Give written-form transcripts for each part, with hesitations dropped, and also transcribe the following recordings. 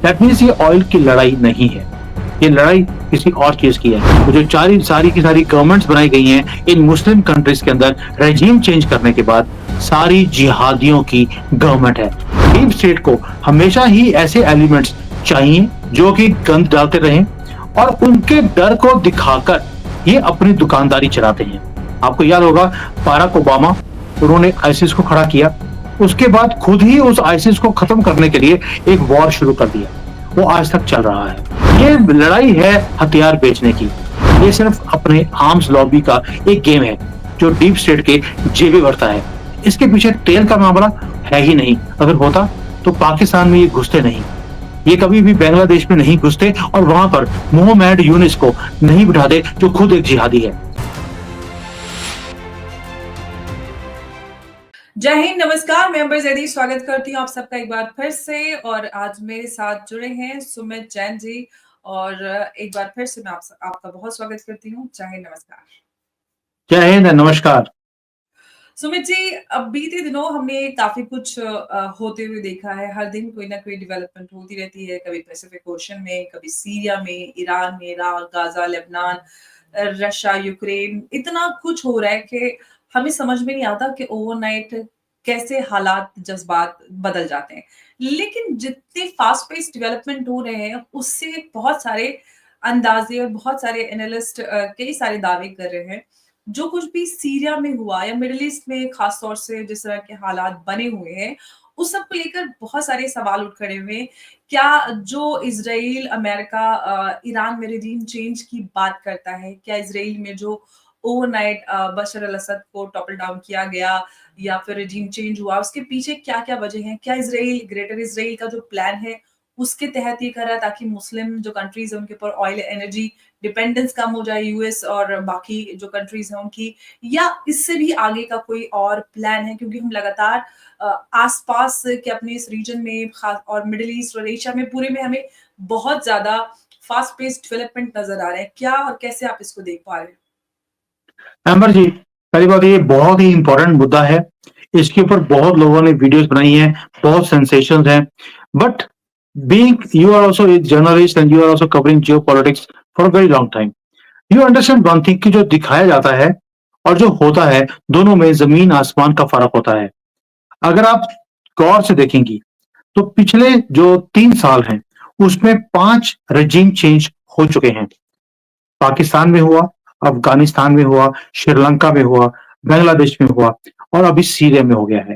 That means ये oil की लड़ाई नहीं है, ये लड़ाई किसी और चीज की है। तो जो सारी की सारी गवर्नमेंट्स बनाई गई हैं इन मुस्लिम कंट्रीज के अंदर रेजिम चेंज करने के बाद, सारी जिहादियों की गवर्नमेंट है। डीप स्टेट को हमेशा ही ऐसे एलिमेंट्स चाहिए जो कि गंद डालते रहें और उनके डर को दिखाकर ये अपनी दुकानदारी चलाते हैं। आपको याद होगा बाराक ओबामा, उन्होंने आईसिस को खड़ा किया, उसके बाद खुद ही उस आईसिस को खत्म करने के लिए एक वॉर शुरू कर दिया, वो आज तक चल रहा है। ये लड़ाई है हथियार बेचने की, ये सिर्फ अपने आर्म्स लॉबी का एक गेम है जो डीप स्टेट के जेबी भरता है। इसके पीछे तेल का मामला है ही नहीं, अगर होता तो पाकिस्तान में ये घुसते नहीं, ये कभी भी बांग्लादेश में नहीं घुसते और वहां पर मोहम्मद यूनिस को नहीं बिठाते जो खुद एक जिहादी है। जय हिंद, नमस्कार। मैं अंबर जैदी स्वागत करती हूँ आप सबका एक बार फिर से। और आज मेरे साथ जुड़े हैं सुमित जैन जी, और एक बार फिर से मैं आपका बहुत स्वागत करती हूँ। जय हिंद, नमस्कार। जय हिंद, नमस्कार। सुमित जी, अब बीते दिनों हमने काफी कुछ होते हुए देखा है। हर दिन कोई ना कोई डेवलपमेंट होती रहती है, कभी पैसिफिक ओशन में, कभी सीरिया में, ईरान में, Iraq, Gaza, Lebanon, Russia, Ukraine. इतना कुछ हो रहा है कि हमें समझ में नहीं आता कि ओवरनाइट कैसे हालात, जज्बात बदल जाते हैं। लेकिन जितने फास्ट पेस डेवलपमेंट हो रहे हैं, उससे बहुत सारे अंदाजे और बहुत सारे एनालिस्ट कई सारे दावे कर रहे हैं, जो कुछ भी सीरिया में हुआ या मिडिल ईस्ट में खास तौर से जिस तरह के हालात बने हुए हैं, उस सब को लेकर बहुत सारे सवाल उठ खड़े हुए हैं। क्या जो इजराइल, अमेरिका, ईरान में रेजिम चेंज की बात करता है, क्या इजराइल में जो ओवरनाइट बशर अल असद को टॉपल डाउन किया गया या फिर रेजिम चेंज हुआ, उसके पीछे क्या क्या वजह हैं? क्या इजराइल, ग्रेटर इजराइल का जो प्लान है उसके तहत ये कर रहा है ताकि मुस्लिम जो कंट्रीज है उनके ऊपर ऑयल एनर्जी डिपेंडेंस कम हो जाए, यूएस और बाकी जो कंट्रीज हैं उनकी, या इससे भी आगे का कोई और प्लान है? क्योंकि हम लगातार आसपास के अपने इस रीजन में, खास और मिडिल ईस्ट और एशिया में पूरे में, हमें बहुत ज्यादा फास्ट पेस्ड डेवलपमेंट नजर आ रहे हैं। क्या और कैसे आप इसको देख पा रहे हैं? अमर जी, पहली बात, ये बहुत ही इंपॉर्टेंट मुद्दा है। इसके ऊपर बहुत लोगों ने वीडियोस बनाई हैं, बहुत सेंसेशंस हैं। But being you are also a journalist and you are also covering geopolitics for a very long time, you understand one thing कि जो दिखाया जाता है और जो होता है, दोनों में जमीन आसमान का फर्क होता है। अगर आप गौर से देखेंगी तो पिछले जो 3 साल हैं उसमें 5 रेजिम चेंज हो चुके हैं। पाकिस्तान में हुआ, अफगानिस्तान में हुआ, श्रीलंका में हुआ, बांग्लादेश में हुआ और अभी सीरिया में हो गया है।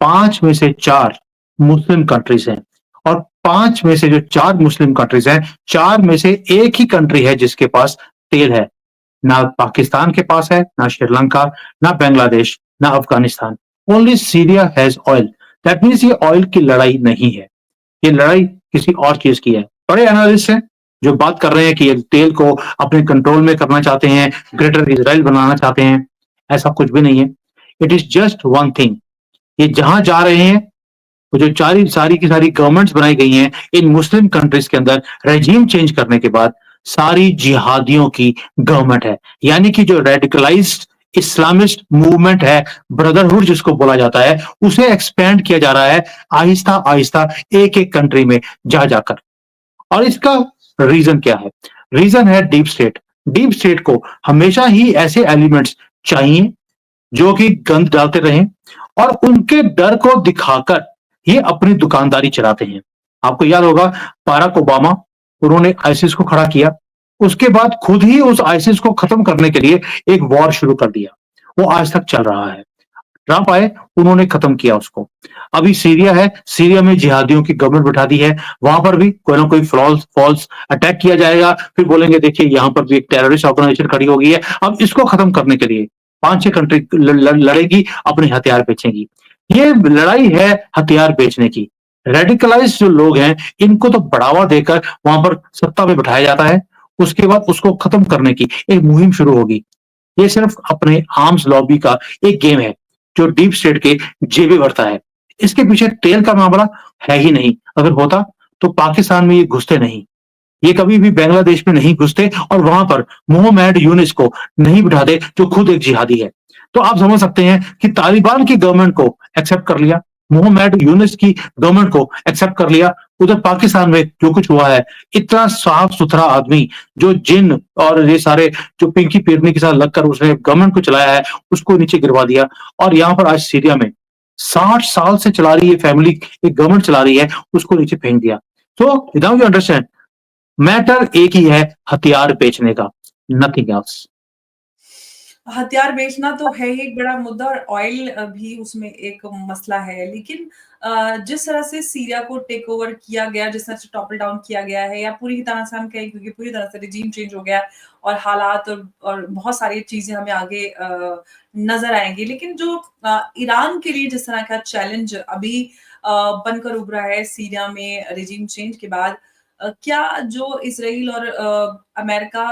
5 में से 4 मुस्लिम कंट्रीज हैं और 5 में से जो 4 मुस्लिम कंट्रीज हैं, 4 में से एक ही कंट्री है जिसके पास तेल है। ना पाकिस्तान के पास है, ना श्रीलंका, ना बांग्लादेश, ना Afghanistan. Only Syria has oil. That means ये ऑयल की लड़ाई नहीं है, ये लड़ाई किसी और चीज की है। बड़े एनालिस्ट हैं जो बात कर रहे हैं कि ये तेल को अपने कंट्रोल में करना चाहते हैं, ग्रेटर इजराइल बनाना चाहते हैं। ऐसा कुछ भी नहीं है। It is just one thing, ये जहां जा रहे हैं, वो जो सारी की सारी गवर्नमेंट्स बनाई गई हैं इन मुस्लिम कंट्रीज के अंदर रेजिम चेंज करने के बाद, सारी जिहादियों की गवर्नमेंट है। यानी कि जो रेडिकलाइज्ड इस्लामिस्ट मूवमेंट है, ब्रदरहुड जिसको बोला जाता है, उसे एक्सपेंड किया जा रहा है आहिस्ता आहिस्ता एक एक कंट्री में जा जाकर। और इसका रीजन क्या है? रीजन है डीप स्टेट। डीप स्टेट को हमेशा ही ऐसे एलिमेंट्स चाहिए जो कि गंद डालते रहें और उनके डर को दिखाकर ये अपनी दुकानदारी चलाते हैं। आपको याद होगा बाराक ओबामा, उन्होंने आईसिस को खड़ा किया, उसके बाद खुद ही उस आईसिस को खत्म करने के लिए एक वॉर शुरू कर दिया, वो आज तक चल रहा है। ट्रंप आए, उन्होंने खत्म किया उसको। अभी सीरिया है, सीरिया में जिहादियों की गवर्नमेंट बैठा दी है, वहां पर भी कोई ना कोई फॉल्स अटैक किया जाएगा, फिर बोलेंगे देखिए यहां पर भी एक टेररिस्ट ऑर्गेनाइजेशन खड़ी हो गई है। अब इसको खत्म करने के लिए 5-6 कंट्री लड़ेगी, अपने हथियार बेचेंगी। ये लड़ाई है हथियार बेचने की। रेडिकलाइज्ड जो लोग हैं, इनको तो बढ़ावा देकर वहां पर सत्ता में बिठाया जाता है, उसके बाद उसको खत्म करने की एक मुहिम शुरू होगी। ये सिर्फ अपने आर्म्स लॉबी का एक गेम है जो डीप स्टेट के जेबी भरता है। इसके पीछे तेल का मामला है ही नहीं, अगर होता तो पाकिस्तान में ये घुसते नहीं, ये कभी भी बांग्लादेश में नहीं घुसते और वहां पर मोहम्मद यूनिस को नहीं बिठाते जो खुद एक जिहादी है। तो आप समझ सकते हैं कि तालिबान की गवर्नमेंट को एक्सेप्ट कर लिया, मोहम्मद यूनुस की गवर्नमेंट को एक्सेप्ट कर लिया। उधर पाकिस्तान में जो कुछ हुआ है, इतना साफ-सुथरा आदमी जो जिन और ये सारे जो पिंकी पिरनी के साथ लगकर उसने गवर्नमेंट को चलाया है, उसको नीचे गिरवा दिया। और यहाँ पर आज सीरिया में 60 साल से चला रही है फैमिली, एक गवर्नमेंट चला रही है, उसको नीचे फेंक दिया। So now you understand, matter एक ही है, हथियार बेचने का, नथिंग एल्स। हथियार बेचना तो है ही एक बड़ा मुद्दा और ऑयल भी उसमें एक मसला है। लेकिन जिस तरह से सीरिया को टेक ओवर किया गया, जिस तरह से टॉपल डाउन किया गया है या पूरी तरह से हम कहें क्योंकि पूरी तरह से रिजीम चेंज हो गया है और हालात और बहुत सारी चीज़ें हमें आगे नज़र आएँगी। लेकिन जो ईरान के लिए जिस तरह का चैलेंज अभी बनकर उभरा है सीरिया में रिजीम चेंज के बाद क्या जो इज़राइल और अमेरिका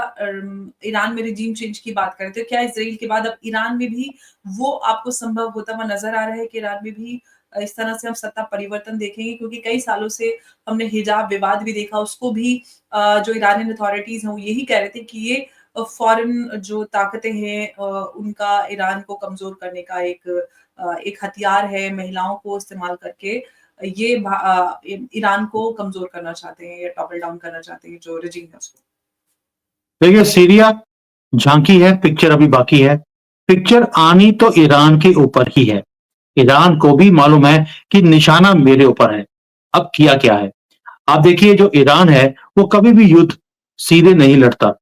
ईरान में रिजीम चेंज की बात करें, तो क्या इज़राइल के बाद अब ईरान में भी वो आपको संभव होता हुआ नज़र आ रहा है कि ईरान में भी इस तरह से हम सत्ता परिवर्तन देखेंगे? क्योंकि कई सालों से हमने हिजाब विवाद भी देखा, उसको भी जो इरानियन अथॉरिटीज़ हैं, वो यही कह रहे थे कि ये फ़ॉरेन जो ताकतें हैं उनका ईरान को कमज़ोर करने का एक हथियार है, महिलाओं को इस्तेमाल करके ये ईरान को कमज़ोर करना चाहते हैं या टॉपल डाउन करना चाहते हैं जो रेजिम है उसको। देखिए सीरिया झांकी है, पिक्चर अभी बाकी है। पिक्चर आनी तो ईरान के ऊपर ही है। ईरान को भी मालूम है कि निशाना मेरे ऊपर है। अब किया क्या है? आप देखिए जो ईरान है वो कभी भी युद्ध सीधे नहीं लड़ता।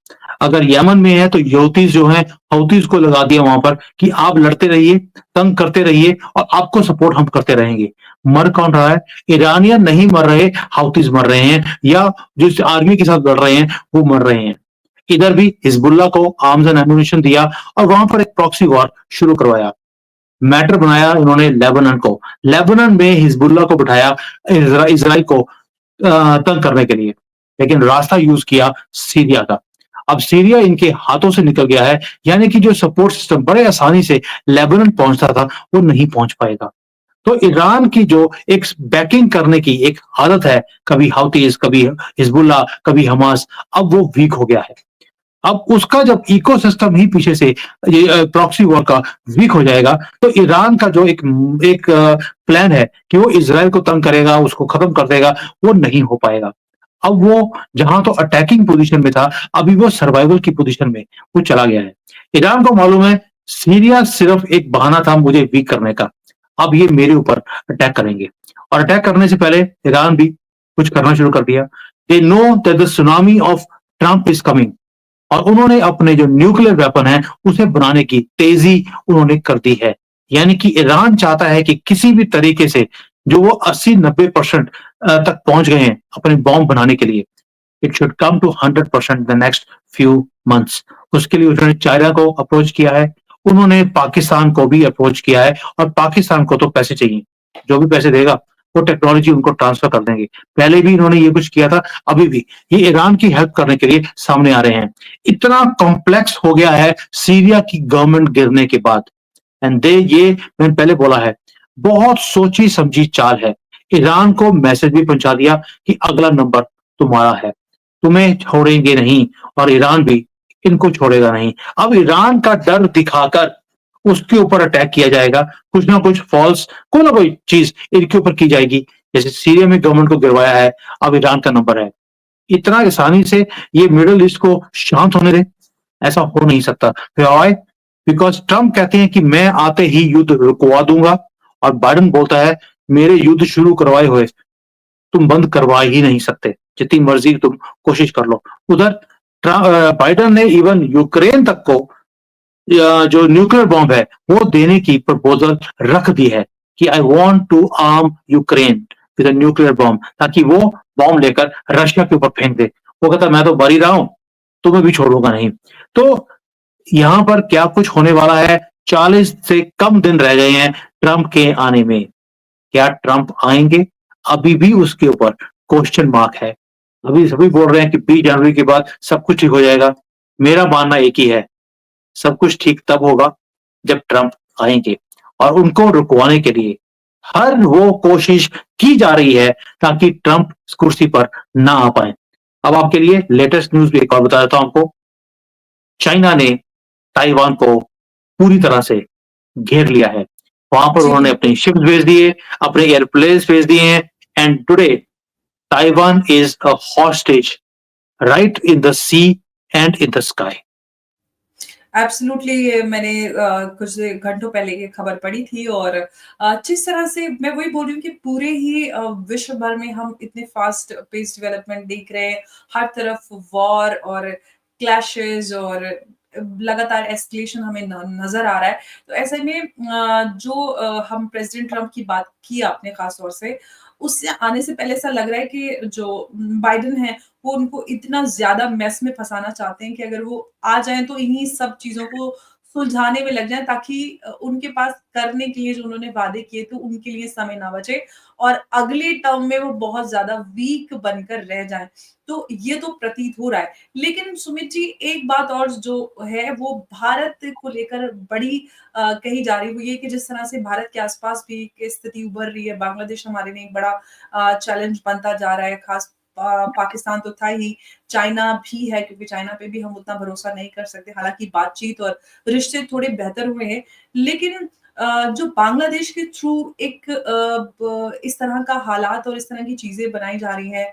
अगर यमन में है तो हौतीस जो हैं, हौतीस को लगा दिया वहां पर कि आप लड़ते रहिए, तंग करते रहिए और आपको सपोर्ट हम करते रहेंगे। मर कौन रहा है? ईरानियन नहीं मर रहे, हौतीस मर रहे हैं या जिस आर्मी के साथ लड़ रहे हैं वो मर रहे हैं। इधर भी हिजबुल्लाह को आर्म्स एंड एम्यूनिशन दिया और वहां पर एक प्रॉक्सी वॉर शुरू करवाया। मैटर बनाया इन्होंने लेबनान को। लेबनान में हिजबुल्लाह को बिठाया इजराइल को तंग करने के लिए, लेकिन रास्ता यूज किया सीरिया का। अब सीरिया इनके हाथों से निकल गया है, यानी कि जो सपोर्ट सिस्टम बड़े आसानी से लेबनान पहुंचता था वो नहीं पहुंच पाएगा। तो ईरान की जो एक बैकिंग करने की एक आदत है, कभी हाउतीज, कभी हिजबुल्लाह, कभी हमास, अब वो वीक हो गया है। अब उसका जब इकोसिस्टम ही पीछे से ये प्रॉक्सी वॉर का वीक हो जाएगा, तो ईरान का जो एक प्लान है कि वो इज़राइल को तंग करेगा, उसको खत्म कर देगा, वो नहीं हो पाएगा। अब वो जहां तो अटैकिंग पोजीशन में था, अभी वो सर्वाइवल की पोजीशन में वो चला गया है। ईरान को मालूम है सीरिया सिर्फ एक बहाना था मुझे वीक करने का। अब ये मेरे ऊपर अटैक करेंगे और अटैक करने से पहले ईरान भी कुछ करना शुरू कर दिया। They know that the tsunami of Trump is coming और उन्होंने अपने जो न्यूक्लियर वेपन है उसे बनाने की तेजी उन्होंने कर दी है। यानी कि ईरान चाहता है कि किसी भी तरीके से जो वो 80-90% तक पहुंच गए हैं अपने बॉम्ब बनाने के लिए, it should come to 100% the next few months. उसके लिए उन्होंने चाइना को अप्रोच किया है, उन्होंने पाकिस्तान को भी अप्रोच किया है और पाकिस्तान को तो पैसे चाहिए, जो भी पैसे देगा वो टेक्नोलॉजी उनको ट्रांसफर कर देंगे। पहले भी इन्होंने ये कुछ किया था, अभी भी ये ईरान की हेल्प करने के लिए सामने आ रहे हैं। इतना कॉम्प्लेक्स हो गया है सीरिया की गवर्नमेंट गिरने के बाद। एंड दे ये मैंने पहले बोला है, बहुत सोची समझी चाल है। ईरान को मैसेज भी पहुंचा दिया कि अगला नंबर तुम्हारा है, तुम्हें छोड़ेंगे नहीं और ईरान भी इनको छोड़ेगा नहीं। अब ईरान का डर दिखाकर उसके ऊपर अटैक किया जाएगा, कुछ ना कुछ फॉल्स कोई ना कोई चीज इनके ऊपर की जाएगी। जैसे सीरिया में गवर्नमेंट को गिरवाया है, अब ईरान का नंबर है। इतना आसानी से ये मिडल ईस्ट को शांत होने दे, ऐसा हो नहीं सकता। व्हाई? बिकॉज ट्रंप कहते हैं कि मैं आते ही युद्ध रुकवा दूंगा और बाइडेन बोलता है मेरे युद्ध शुरू करवाए हुए तुम बंद करवा ही नहीं सकते, जितनी मर्जी तुम कोशिश कर लो। उधर बाइडेन ने इवन यूक्रेन तक को जो न्यूक्लियर बॉम्ब है वो देने की प्रपोजल रख दी है कि I want to arm Ukraine with a nuclear bomb, ताकि वो बॉम्ब लेकर रशिया के ऊपर फेंक दे। वो कहता मैं तो मर ही रहा हूं, तुम्हें भी छोड़ूंगा नहीं। तो यहां पर क्या कुछ होने वाला है? 40 से कम दिन रह गए हैं ट्रंप के आने में। क्या ट्रंप आएंगे? अभी भी उसके ऊपर क्वेश्चन मार्क है। अभी सभी बोल रहे हैं कि 20 जनवरी के बाद सब कुछ ठीक हो जाएगा। मेरा मानना एक ही है, सब कुछ ठीक तब होगा जब ट्रंप आएंगे और उनको रुकवाने के लिए हर वो कोशिश की जा रही है ताकि ट्रंप कुर्सी पर ना आ पाए। अब आपके लिए लेटेस्ट न्यूज भी एक और बता देता हूं आपको। चाइना ने ताइवान को पूरी तरह से घेर लिया है। वहां पर जी, उन्होंने अपनी बिल्कुल। शिप्स भेज दिए, अपने एयरप्लेन्स भेज दिए हैं, and today Taiwan is a hostage right in the sea and in the sky. Absolutely ये मैंने कुछ घंटों पहले ये खबर पढ़ी थी और जिस तरह से मैं वही बोल रही हूँ कि पूरे ही विश्व भर में हम इतने फास्ट पेस डेवलपमेंट देख रहे हैं, हर तरफ वॉर और क्लैशेस और लगातार एस्केलेशन हमें नज़र आ रहा है। तो ऐसे में जो हम प्रेज़िडेंट ट्रम्प की बात की आपने ख़ास तौर से, उससे आने से पहले ऐसा लग रहा है कि जो बाइडेन है वो उनको इतना ज़्यादा मेस में फँसाना चाहते हैं कि अगर वो आ जाएँ तो इन्हीं सब चीज़ों को सुलझाने में लग जाएँ ताकि उनके पास करने के लिए जो उन्होंने वादे किए थे उनके लिए समय ना बचे और अगले टर्म में वो बहुत ज़्यादा वीक बनकर रह जाएँ। तो ये तो प्रतीत हो रहा है। लेकिन सुमित जी एक बात और जो है वो भारत को लेकर बड़ी कही जा रही है वो ये कि जिस तरह से भारत के आस-पास भी एक स्थिति उभर रही है, बांग्लादेश हमारे लिए एक बड़ा चैलेंज बनता जा रहा है, खास पाकिस्तान तो था ही, चाइना भी है क्योंकि चाइना पे भी हम उतना भरोसा नहीं कर सकते, हालाँकि बातचीत और रिश्ते थोड़े बेहतर हुए हैं। लेकिन जो बांग्लादेश के थ्रू एक ब इस तरह का हालात और इस तरह की चीज़ें बनाई जा रही हैं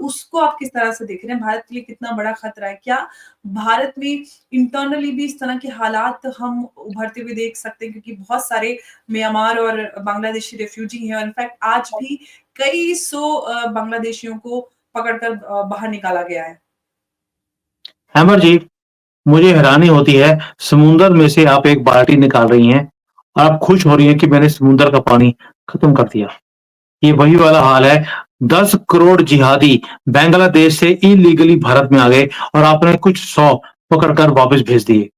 उसको आप किस तरह से देख रहे हैं? भारत के लिए कितना बड़ा खतरा है? क्या भारत में इंटरनली भी इस तरह के हालात हम उभरते हुए देख सकते हैं? क्योंकि बहुत सारे म्यांमार और बांग्लादेशी रिफ्यूजी हैं और इनफैक्ट आज भी कई सौ बांग्लादेशियों को पकड़कर बाहर निकाला गया है। हैमर जी, मुझे हैरानी होती है, समुंदर में से आप एक बाल्टी निकाल रही हैं और आप खुश हो रही हैं कि मैंने समुंदर का पानी खत्म कर दिया। ये वही वाला हाल है, 10 करोड़ जिहादी बांग्लादेश से इलीगली भारत में आ गए और आपने कुछ 100 पकड़कर वापस भेज दिए।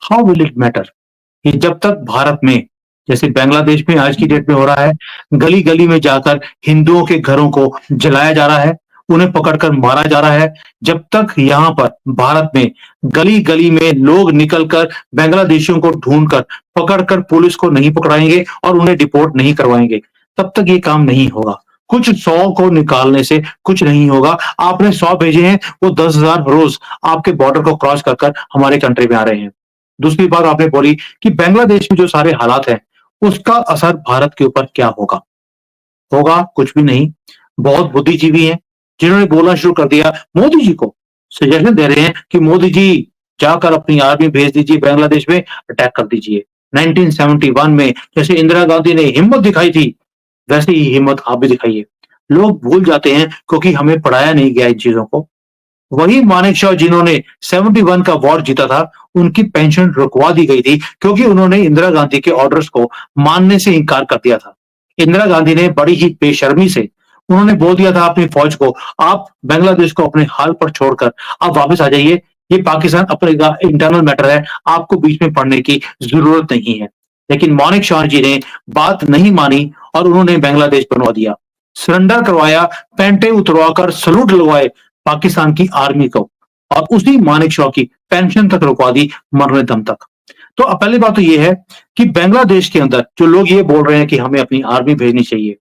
How will it matter? कि जब तक भारत में, जैसे बांग्लादेश में आज की डेट में हो रहा है, गली-गली में जाकर हिंदुओं के घरों को जलाया जा रहा है, उन्हें पकड़कर मारा जा रहा है। जब तक यहाँ पर भारत में गली-गली में लोग निकलकर बांग्लादेशियों को ढूँढकर, पकड़कर पुलिस को नहीं पकड़ाएँगे और उन्हें डिपोर्ट नहीं करवाएँगे, तब तक ये काम नहीं होगा। कुछ 100 को निकालने से कुछ नहीं होगा। आपने 100 भेजे हैं, वो 10,000 रोज़ आपके बॉर्डर को क्रॉस कर हमारे कंट्री में आ रहे हैं। दूसरी बात आपने बोली कि बांग्लादेश में जो सारे हालात हैं, उसका असर भारत के ऊपर क्या होगा? होगा कुछ भी नहीं। बहुत बुद्धिजीवी हैं, जिन्होंने बोलना शुरू कर दिया मोदी जी को, सजेशन दे रहे हैं कि मोदी जी जाकर अपनी आर्मी भेज दीजिए बांग्लादेश में, अटैक कर दीजिए। 1971 में जैसे इंदिरा गांधी ने हिम्मत दिखाई थी, वैसे ही हिम्मत आप भी दिखाइए। लोग भूल जाते हैं क्योंकि हमें पढ़ाया नहीं गया इन चीज़ों को। वही मानेकशॉ जिन्होंने 71 का वॉर जीता था, उनकी पेंशन रुकवा दी गई थी क्योंकि उन्होंने इंदिरा गांधी के ऑर्डर्स को मानने से इनकार कर दिया था। इंदिरा गांधी ने बड़ी ही बेशर्मी से उन्होंने बोल दिया था अपनी फौज को, आप बांग्लादेश को अपने हाल पर छोड़कर आप वापस आ जाइए। ये पाकिस्तान अपने इंटरनल मैटर है, आपको बीच में पड़ने की जरूरत नहीं है। लेकिन मानेक शॉ जी ने बात नहीं मानी और उन्होंने बांग्लादेश बनवा दिया, सरेंडर करवाया, पैंटे उतरवाकर सलूट लगवाए पाकिस्तान की आर्मी को और उसी मानेक शॉ की पेंशन तक रुकवा दी मरने दम तक। तो पहली बात तो ये है कि बांग्लादेश के अंदर जो लोग ये बोल रहे हैं कि हमें अपनी आर्मी भेजनी चाहिए,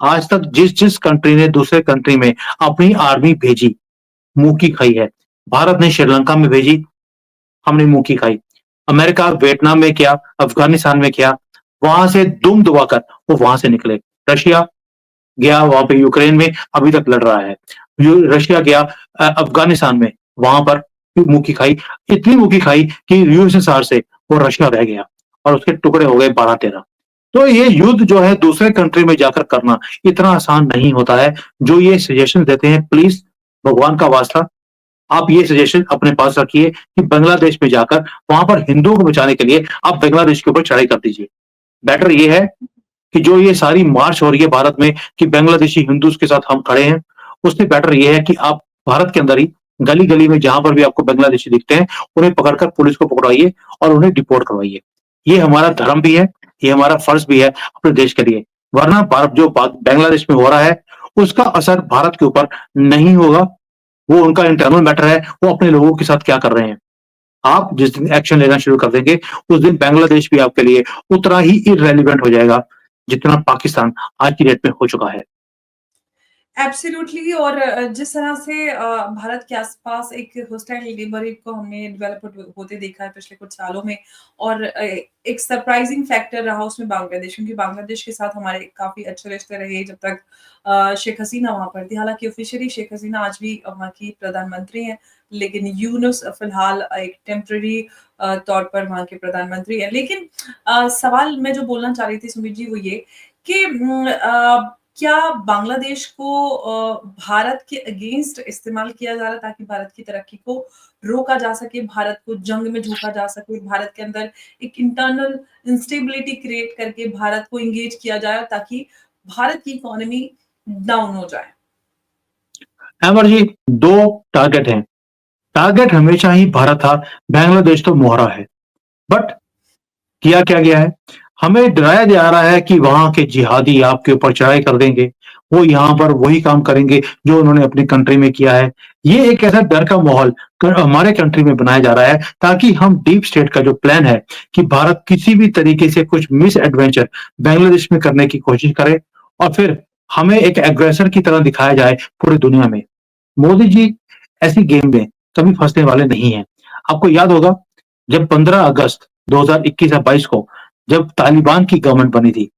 आज तक जिस जिस कंट्री ने दूसरे कंट्री में अपनी आर्मी भेजी, मुंह की खाई है। भारत ने श्रीलंका में भेजी, हमने मुंह की खाई। अमेरिका वियतनाम में किया, अफगानिस्तान में किया, वहां से दुम दबाकर वो वहां से निकले। रशिया गया वहां पे यूक्रेन में, अभी तक लड़ रहा है। रशिया गया अफगानिस्तान में, वहां पर मुंह की खाई, इतनी मुंह की खाई कि यूएसएसआर से वो रशिया रह गया और उसके टुकड़े हो गए 12-13। तो ये युद्ध जो है दूसरे कंट्री में जाकर करना इतना आसान नहीं होता है। जो ये सजेशन देते हैं, प्लीज भगवान का वास्ता आप ये सजेशन अपने पास रखिए कि बांग्लादेश में जाकर वहां पर हिंदुओं को बचाने के लिए आप बांग्लादेश के ऊपर चढ़ाई कर दीजिए। बेटर ये है कि जो ये सारी मार्च हो रही है भारत में कि बांग्लादेशी हिंदूज के साथ हम खड़े हैं, उससे बेटर ये है कि आप भारत के अंदर ही गली-गली में जहां पर भी आपको बांग्लादेशी दिखते हैं, उन्हें पकड़कर पुलिस को पकड़वाइए और उन्हें डिपोर्ट करवाइए। ये हमारा धर्म भी है, ये हमारा फर्ज भी है अपने देश के लिए। वरना भारत जो बांग्लादेश में हो रहा है, उसका असर भारत के ऊपर नहीं होगा। वो उनका इंटरनल मैटर है, वो अपने लोगों के साथ क्या कर रहे हैं। आप जिस दिन एक्शन लेना शुरू कर देंगे, उस दिन बांग्लादेश भी आपके लिए उतना ही इर्रेलेवेंट हो जाएगा, जितना पाकिस्तान आज की डेट में हो चुका है। एब्सोल्युटली। और जिस तरह से भारत के आसपास एक होस्टाइल नेबरहुड को हमने डेवलप होते देखा है पिछले कुछ सालों में, और एक सरप्राइजिंग फैक्टर रहा उसमें बांग्लादेश, क्योंकि बांग्लादेश के साथ हमारे काफ़ी अच्छे रिश्ते रहे जब तक शेख हसीना वहाँ पर थी। हालाँकि ऑफ़िशियली शेख हसीना आज भी वहाँ की प्रधानमंत्री हैं, लेकिन यूनुस फ़िलहाल एक टेम्परेरी तौर पर वहाँ के प्रधानमंत्री हैं। लेकिन सवाल मैं जो बोलना चाह रही थी सुमित जी, वो ये कि क्या बांग्लादेश को भारत के अगेंस्ट इस्तेमाल किया जा रहा है ताकि भारत की तरक्की को रोका जा सके, भारत को जंग में झोंका जा सके, भारत के अंदर एक इंटरनल इंस्टेबिलिटी क्रिएट करके भारत को एंगेज किया जाए ताकि भारत की इकोनॉमी डाउन हो जाए? अमर जी, दो टारगेट हैं। टारगेट हमेशा ही भारत था, बांग्लादेश तो मोहरा है। बट किया क्या गया है? हमें डराया जा रहा है कि वहां के जिहादी आपके ऊपर चढ़ाई कर देंगे, वो यहाँ पर वही काम करेंगे जो उन्होंने अपनी कंट्री में किया है। ये एक ऐसा डर का माहौल हमारे कंट्री में बनाया जा रहा है ताकि हम डीप स्टेट का जो प्लान है कि भारत किसी भी तरीके से कुछ मिस एडवेंचर बांग्लादेश में करने की कोशिश करे और फिर हमें एक एग्रेसर की तरह दिखाया जाए पूरी दुनिया में। मोदी जी ऐसी गेम में कभी फंसने वाले नहीं हैं। आपको याद होगा जब 15 अगस्त 2021 या 22 को जब तालिबान की गवर्नमेंट बनी थी,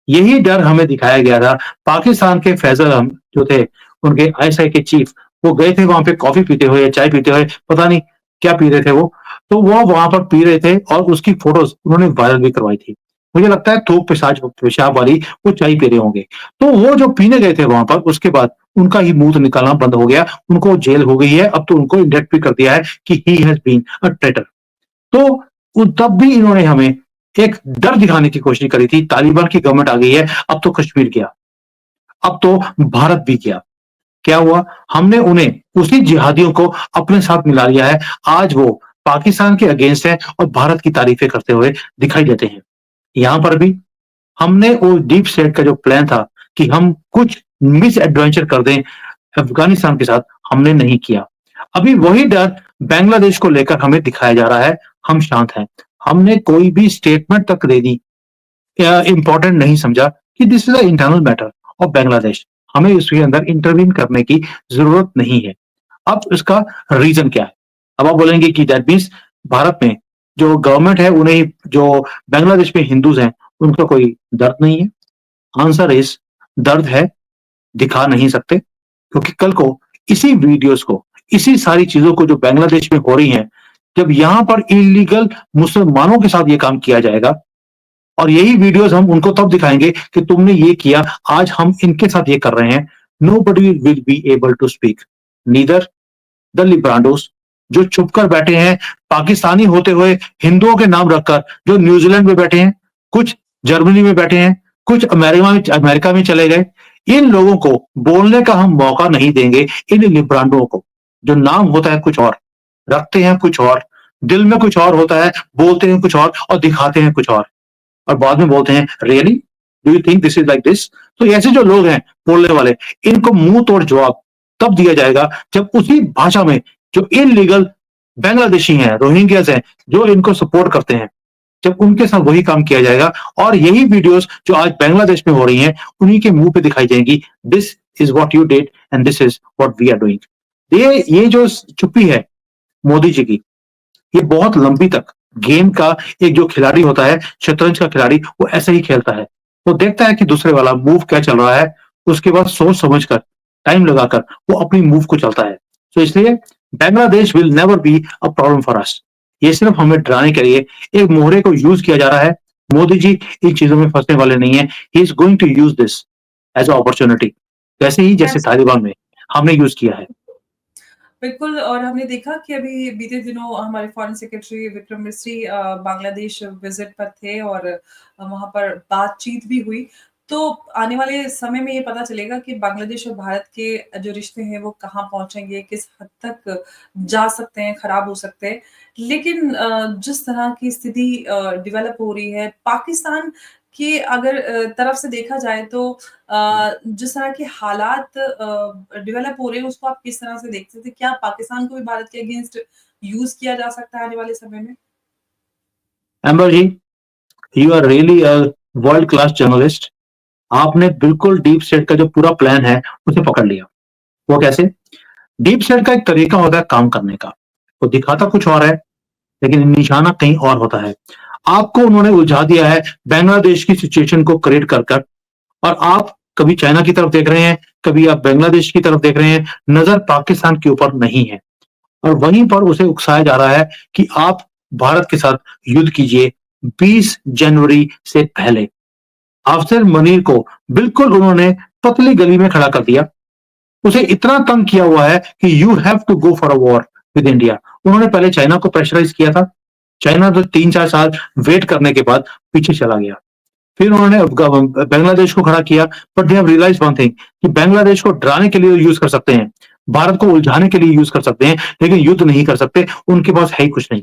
यही डर हमें दिखाया गया था। पाकिस्तान के फैजल हम जो थे, उनके आईएसआई के चीफ, वो गए थे वहां पे कॉफी पीते हुए या चाय पीते हुए, पता नहीं क्या पी रहे थे वो। तो वो वहां पर पी रहे थे और उसकी फोटोज उन्होंने वायरल भी करवाई थी। मुझे लगता है थूक पेशाब वाली वो चाय पी रहे होंगे। तो वो जो पीने गए थे वहां पर, उसके बाद उनका ही मुंह निकालना बंद हो गया। उनको जेल हो गई है। अब तो उनको इंडेक्ट भी कर दिया है कि he has been a traitor. तो तब भी इन्होंने हमें एक डर दिखाने की कोशिश करी थी। तालिबान की गवर्नमेंट आ गई है, अब तो कश्मीर गया, अब तो भारत भी गया। क्या हुआ? हमने उन्हें उसी जिहादियों को अपने साथ मिला लिया है। आज वो पाकिस्तान के अगेंस्ट है और भारत की तारीफें करते हुए दिखाई देते हैं। यहां पर भी हमने वो डीप स्टेट का जो प्लान था कि हम कुछ मिस एडवेंचर कर दें अफगानिस्तान के साथ, हमने नहीं किया। अभी वही डर बांग्लादेश को लेकर हमें दिखाया जा रहा है। हम शांत हैं। हमने कोई भी स्टेटमेंट तक देनी इंपॉर्टेंट नहीं समझा कि this is a internal matter of Bangladesh. हमें इसके अंदर इंटरवीन करने की जरूरत नहीं है। अब इसका रीजन क्या है? अब आप बोलेंगे कि दैट मीन्स भारत में जो गवर्नमेंट है उन्हें, जो बांग्लादेश में हिंदूज हैं, उनका कोई दर्द नहीं है। आंसर इज दर्द है, दिखा नहीं सकते, क्योंकि कल को इसी वीडियोस को, इसी सारी चीजों को जो बांग्लादेश में हो रही हैं, जब यहां पर इलीगल मुसलमानों के साथ ये काम किया जाएगा और यही वीडियोस हम उनको तब दिखाएंगे कि तुमने ये किया, आज हम इनके साथ ये कर रहे हैं। Nobody will be able to speak, neither the लिब्रांडोस जो छुपकर बैठे हैं, पाकिस्तानी होते हुए हिंदुओं के नाम रखकर जो न्यूजीलैंड में बैठे हैं, कुछ जर्मनी में बैठे हैं, कुछ अमेरिका में चले गए। इन लोगों को बोलने का हम मौका नहीं देंगे। इन लिब्रांडों को, जो नाम होता है कुछ और, रखते हैं कुछ और, दिल में कुछ और होता है, बोलते हैं कुछ और दिखाते हैं कुछ और बाद में बोलते हैं really do you think this is like this. तो ऐसे जो लोग हैं बोलने वाले, इनको मुंह तोड़ जवाब तब दिया जाएगा जब उसी भाषा में जो इनलीगल बांग्लादेशी हैं, रोहिंग्यास हैं, जो इनको सपोर्ट करते हैं, जब उनके साथ वही काम किया जाएगा। और यही वीडियोस जो आज बांग्लादेश में हो रही हैं, उन्हीं के मुंह पे दिखाई जाएंगी, this is what you did and this is what we are doing. ये जो चुप्पी है मोदी जी की, ये बहुत लंबी तक गेम का, एक जो खिलाड़ी होता है, शतरंज का खिलाड़ी, वो ऐसे ही खेलता है। वो देखता है कि दूसरे वाला मूव क्या चल रहा है, उसके बाद सोच समझ कर, टाइम लगाकर वो अपनी मूव को चलता है। तो इसलिए Bangladesh will never be a problem for us. ये सिर्फ हमें डराने के लिए एक मोहरे को यूज किया जा रहा है। मोदी जी इन चीजों में फंसने वाले नहीं है। He is going to use this as a opportunity, वैसे ही जैसे तालिबान में हमने यूज किया है। बिल्कुल। और हमने देखा कि अभी बीते दिनों हमारे foreign secretary Vikram Misri Bangladesh visit पर थे और वहाँ पर बातचीत भी हुई। तो आने वाले समय में ये पता चलेगा कि बांग्लादेश और भारत के जो रिश्ते हैं वो कहाँ पहुँचेंगे, किस हद तक जा सकते हैं, खराब हो सकते हैं। लेकिन जिस तरह की स्थिति डेवलप हो रही है, पाकिस्तान की अगर तरफ से देखा जाए तो जिस तरह के हालात डेवलप हो रहे हैं उसको आप किस तरह से देखते थे? क्या पाकिस्तान को भी भारत के अगेंस्ट यूज़ किया जा सकता है आने वाले समय में? Ambar ji, you are really a world class journalist. आपने बिल्कुल डीप स्टेट का जो पूरा प्लान है, उसे पकड़ लिया। वो कैसे? डीप स्टेट का एक तरीका होता है काम करने का। वो दिखाता कुछ और है, लेकिन निशाना कहीं और होता है। आपको उन्होंने उलझा दिया है बांग्लादेश की सिचुएशन को क्रिएट कर कर, और आप कभी चाइना की तरफ देख रहे हैं, कभी आप बांग्लादेश की तरफ देख रहे हैं, नज़र पाकिस्तान के ऊपर नहीं है। और वहीं पर उसे उकसाया जा रहा है कि आप भारत के साथ युद्ध कीजिए 20 जनवरी से पहले। अफसर मुनीर को बिल्कुल उन्होंने पतली गली में खड़ा कर दिया। उसे इतना तंग किया हुआ है कि you have to go for a war with India. उन्होंने पहले चाइना को प्रेशराइज किया था। चाइना तो 3-4 साल वेट करने के बाद पीछे चला गया। फिर उन्होंने बांग्लादेश को खड़ा किया, but they have realised one thing कि बांग्लादेश को डराने के लिए यूज कर सकते हैं, भारत को उलझाने के लिए यूज कर सकते हैं, लेकिन युद्ध नहीं कर सकते। उनके पास है ही कुछ नहीं।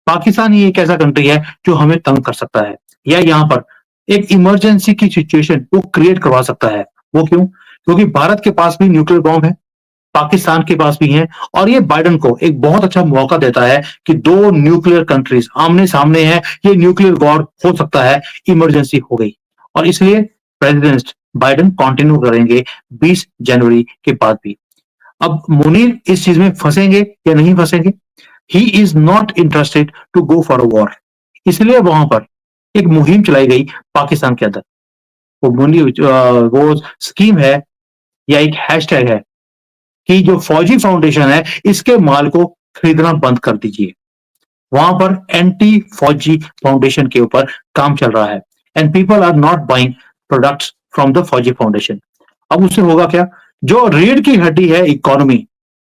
पाकिस्तान ही एक ऐसा कंट्री है जो हमें तंग कर सकता है, या यहाँ पर एक इमरजेंसी की सिचुएशन वो क्रिएट करवा सकता है। वो क्यों? क्योंकि भारत के पास भी न्यूक्लियर बॉम्ब है, पाकिस्तान के पास भी है, और ये बाइडेन को एक बहुत अच्छा मौका देता है कि दो न्यूक्लियर कंट्रीज आमने सामने हैं, ये न्यूक्लियर वॉर हो सकता है, इमरजेंसी हो गई। और इसलिए प्रेसिडेंट बाइडेन कंटिन्यू करेंगे 20 जनवरी के बाद भी। अब मुनीर इस चीज में फंसेंगे या नहीं फंसेंगे? He is not interested to go for a war. इसलिए वहां पर एक मुहिम चलाई गई पाकिस्तान के अंदर। वो वो स्कीम है या एक हैशटैग है कि जो फौजी फाउंडेशन है, इसके माल को खरीदना बंद कर दीजिए। वहां पर एंटी फौजी फाउंडेशन के ऊपर काम चल रहा है, and people are not buying products from the Fauji Foundation. अब उससे होगा क्या? जो रीढ़ की हड्डी है इकोनॉमी,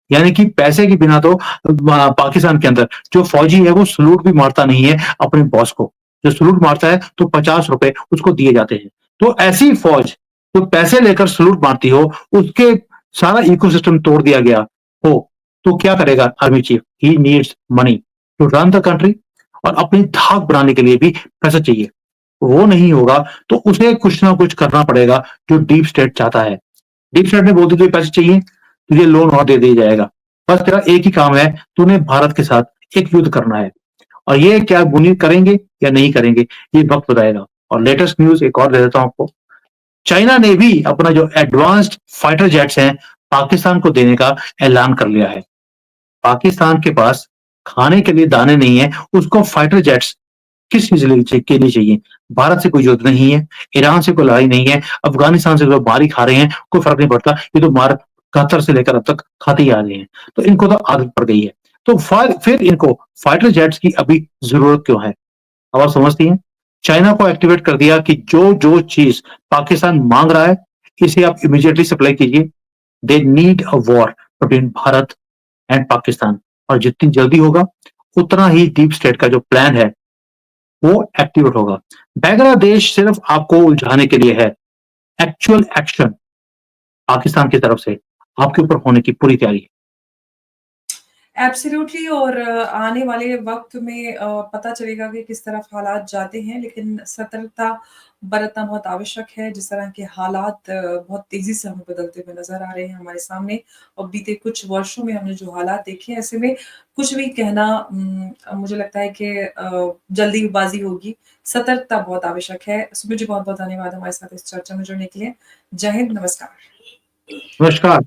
यानी कि पैसे के बिना तो पाकिस्तान के अंदर जो फौजी है वो सलूट भी मारता नहीं है अपने बॉस को। जो सलूट मारता है तो 50 रुपए उसको दिए जाते हैं। तो ऐसी फौज जो पैसे लेकर सलूट मारती हो, उसके सारा इकोसिस्टम तोड़ दिया गया हो, तो क्या करेगा army chief? He needs money to run the country, और अपनी धाक बनाने के लिए भी पैसा चाहिए। वो नहीं होगा तो उसे कुछ ना कुछ करना पड़ेगा, जो डीप स्टेट चाहता है। डीप स्टेट ने बोल दिया तुझे पैसे चाहिए, तुझे लोन और दे दिया जाएगा। बस तेरा एक ही काम है, तूने भारत के साथ एक युद्ध करना है। और ये क्या मुनीर करेंगे या नहीं करेंगे, ये वक्त बताएगा। और लेटेस्ट न्यूज एक और दे देता हूं आपको। चाइना ने भी अपना जो एडवांस्ड फाइटर जेट्स हैं, पाकिस्तान को देने का ऐलान कर लिया है। पाकिस्तान के पास खाने के लिए दाने नहीं है, उसको फाइटर जेट्स किस चीज के लिए चाहिए? भारत से कोई युद्ध नहीं है, ईरान से कोई लड़ाई नहीं है, अफगानिस्तान से जो मार ही खा रहे हैं, कोई फर्क नहीं पड़ता। ये तो मार 71 से लेकर अब तक खाते ही आ रहे हैं, तो इनको तो आदत पड़ गई है। तो फिर इनको फाइटर जेट्स की अभी जरूरत क्यों है? अब आप समझती हैं? चाइना को एक्टिवेट कर दिया कि जो जो चीज पाकिस्तान मांग रहा है, इसे आप इमीडिएटली सप्लाई कीजिए। They need a war between Bharat and Pakistan, और जितनी जल्दी होगा उतना ही डीप स्टेट का जो प्लान है वो एक्टिवेट होगा। बांग्लादेश सिर्फ आपको उलझाने के लिए है। एक्चुअल एक्शन पाकिस्तान की तरफ से आपके ऊपर होने की पूरी तैयारी है। एब्सोल्युटली। और आने वाले वक़्त में पता चलेगा कि किस तरफ हालात जाते हैं, लेकिन सतर्कता बरतना बहुत आवश्यक है। जिस तरह के हालात बहुत तेज़ी से हमें बदलते हुए नज़र आ रहे हैं हमारे सामने, और बीते कुछ वर्षों में हमने जो हालात देखे हैं, ऐसे में कुछ भी कहना मुझे लगता है कि जल्दीबाज़ी होगी। सतर्कता बहुत आवश्यक है। सुमित जी, बहुत-बहुत धन्यवाद हमारे साथ इस चर्चा में जुड़ने के लिए। जय हिंद, नमस्कार। नमस्कार।